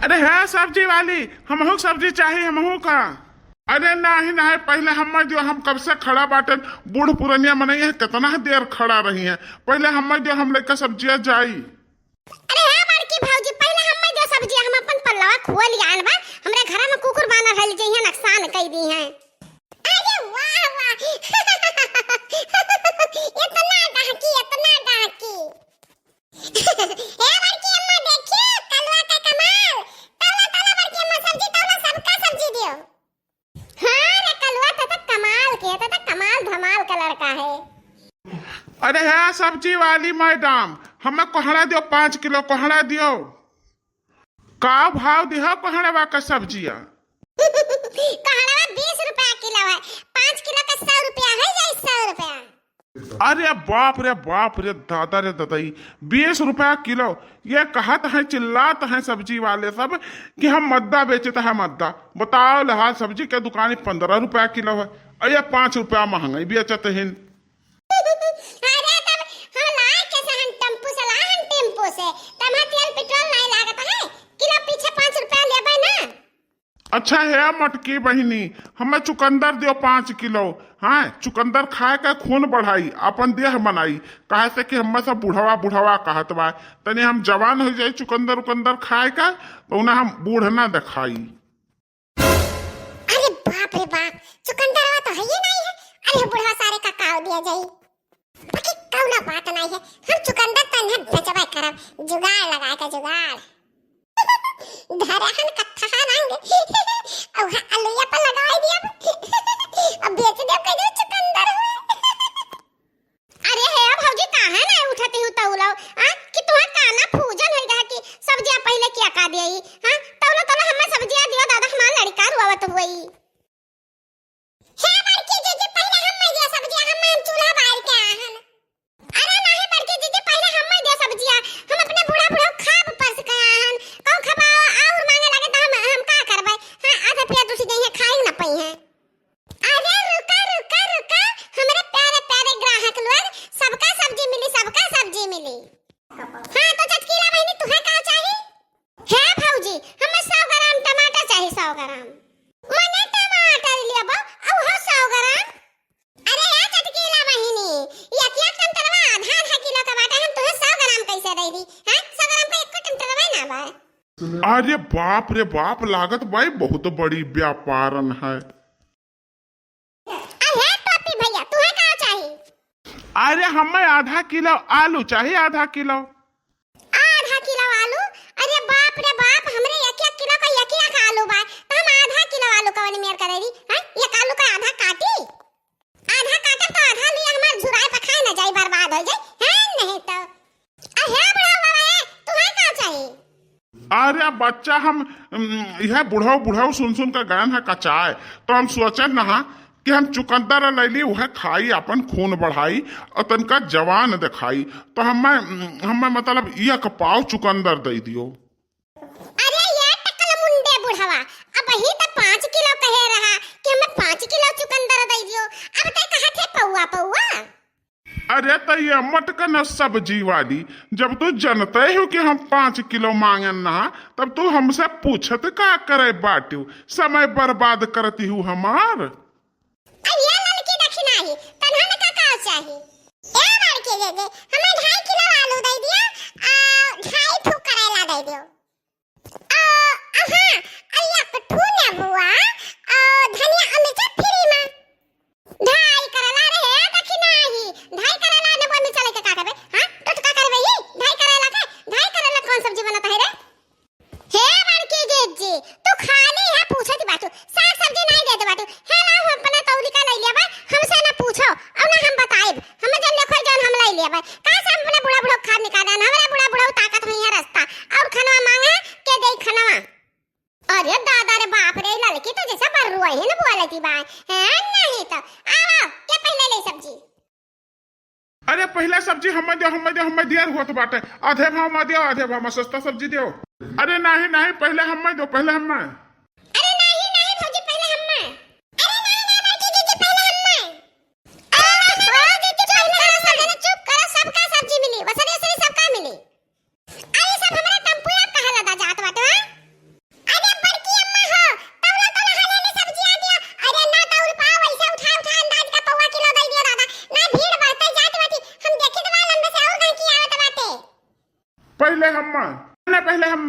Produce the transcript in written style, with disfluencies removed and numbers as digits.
अरे है सब्जी वाली, हमहू सब्जी चाहिए हमहू का। अरे नहीं नहीं, पहले हम जो हम कब से खड़ा बाटे, बूढ़ पुरनिया मनैया कितना देर खड़ा रही है, पहले हम जो हम लेकर सब्जियां जाई। अरे है बड़की भौजी, पहले हम जो सब्जी हम अपन पल्लवा खुआ लियान बा, हमरे घर में कुकुर बानर हल जइहे, नुकसान कई दी हैं। अरे वाह वाह इतना डहकी हे बड़की अम्मा देखिए कलवा का कमाल, तौला तौला बड़की अम्मा सब्जी तौला, सबका सब्जी दियो। हां रे कलवा तो कमाल के, तो कमाल धमाल का लड़का है। अरे है सब्जी वाली मैडम, हमें कोहड़ा दियो, 5 किलो कोहड़ा दियो। का भाव दिया कोहड़ा का सब्जियां? कोहड़ा 20 रुपया किलो है, 5 किलो का 100 रुपया है या 100 रुपया? अरे बाप रे दादा रे दादाई, 20 रुपया किलो। ये कहत है चिल्लात है सब्जी वाले सब कि हम मद्दा बेचते हैं मद्दा। बताओ लहा सब्जी के दुकान 15 रुपया किलो है, अरे 5 रुपया महंगाई बेचते हैं। अरे तब हम लाए कैसे, हम टेम्पो से लाए, हम टेम्पो से तब तेल पेट्रोल नहीं लागत है, किलो पीछे 5 रुपया लेबे ना। अच्छा है मटकी बहिनी, हमें चुकंदर दियो 5 किलो। हाँ, चुकंदर खाए का खून बढ़ाई, अपन देह बनाई। कहे से कि हम सब बुढ़ावा कहत बा, तनी हम जवान हो जाए चुकंदर उकंदर खाए का, तो उन्हें हम बूढ़ ना दिखाई। अरे बाप रे बाप, चुकंदरवा तो है ही नहीं है। अरे बुढ़ा सारे का काव दिया जाई, बाकी कौना बात नहीं है। हम चुकंदर तन्हा बेचबे करब, जुगाड़ लगा के जुगाड़ धरहन कत्था नांगे और अलुया पर लगाई दिया अब बेच दे कइयो चुकंदर। अरे हे भौजी काहे ना उठती हूं तौलो कि तुहा काना फूजन होई रहा कि सब्जियां पहले क्या का देई। हां तौलो तौलो हमें सब्जियां दियो दादा, हमार लड़का रुआवत होई। हे बड़की जीजी पहले हमें दियो सब्जियां, हम चूल्हा बार के आहन। अरे नहीं बड़की जीजी पहले हमें दियो सब्जियां, हम अपने बूढ़ा बूढ़ा खाब परस के आहन। कौ खबाओ और मांगे लगे तो हम का करबै। हां आधा पेट दूसरी जइहे खाई ना पई है। अरे रुका रुका रुका हमरे प्यारे प्यारे ग्राहक लोग, सबका सब्जी मिली, सबका सब्जी मिली। हां तो चटकीला बहनी तुहे का चाहिए? है भौजी हमें 100 ग्राम टमाटर चाहिए, 100 ग्राम। मने टमाटर लेबो और हो 100 ग्राम। अरे या चटकीला बहनी, एक एक टमाटरवा आधा किलो का बाटा, हम तुहे 100 ग्राम कैसे दे दी? हां 100 ग्राम का एक टमाटरवा ना बा। अरे बाप रे बाप, लागत भाई बहुत बड़ी व्यापारन है। अरे टोपी भैया तुहे का चाहिए? अरे हमें आधा किलो आलू चाहिए, आधा किलो। आधा किलो आलू? अरे बाप रे बाप, हमरे एक एक किलो का एक आलू बा, तो हम आधा किलो आलू का वाली मेर करेरी। हां एक आलू का आधा काटी, आधा काटे तो आधा लिया हमार झुराए पे खाए ना जाए, बर्बाद हो जाए। हां नहीं तो अहे बड़ा बाबा है, तुहे का चाहिए? अरे बच्चा हम यह बुढ़ाऊ सुन कर गए हैं कचाए, तो हम सोचे ना कि हम चुकंदर लैली, वह खाई, अपन खून बढ़ाई और तनका जवान दिखाई, तो हमें मतलब 1 पाव चुकंदर दे दियो। अरे ये टकल मुंडे बुढ़वा, अब ही तो 5 किलो कहे रहा कि हमें 5 किलो चुकंदर दे दियो, अब तक कहा थे पौवा पौवा। अरे तो ये मटकन सब्जी वाली, जब तू जनते हो कि हम 5 किलो मांगे ना, तब तू हमसे पूछत का करे बाटू, समय बर्बाद करती हूँ हमार। ये लड़की दक्षिणा ही तन्हा में का चाहिए? ए लड़की दे दे, हमें 2.5 किलो आलू दे दिया, 2.5 थू करेला दे दियो। हां अल्लाह कठू ने बुआ, धनिया अमिचा फ्री में 2.5 करेला रहे दक्षिणा ही, 2.5 करेला ने बोल में चले के का करबे? हां तो का करबे ही 2.5 करेला के? 2.5 करेला कौन सब्जी बनाता है रे? हे बड़की जीजी तू खाली है पूछत बाटू, साग सब्जी नहीं देत बाटू। हे लाओ हम अपना तौली का ले लेबा, हमसे ना पूछो और ना हम बताइब, हमें जब लेखो जन हम ले लेबा। का से हम अपने बुढ़ा खाद निकालन, हमरे बुढ़ा ताकत नहीं है रास्ता, और खनवा मांगे के दे खनवा। अरे दादा रे बाप रे, लड़की तो जैसा बर्रुआ है ना बुआ लेती बा है नहीं तो आओ के पहले ले सब्जी। अरे पहला सब्जी हमें दिया हुआ तो बाटे, आधे भाव में दियो, आधे भाव में सस्ता सब्जी दियो। अरे नहीं नहीं, पहले हमें दो, पहले हमें। अरे नहीं नहीं भौजी पहले हमें। अरे नहीं नहीं बड़की जीजी पहले हमें। चुप करो, सबका सब्जी मिली, वसरे सबका मिली। अरे सब हमरा टेम्पो कहा लगा जात बाटे। पहले हम ना पहले हम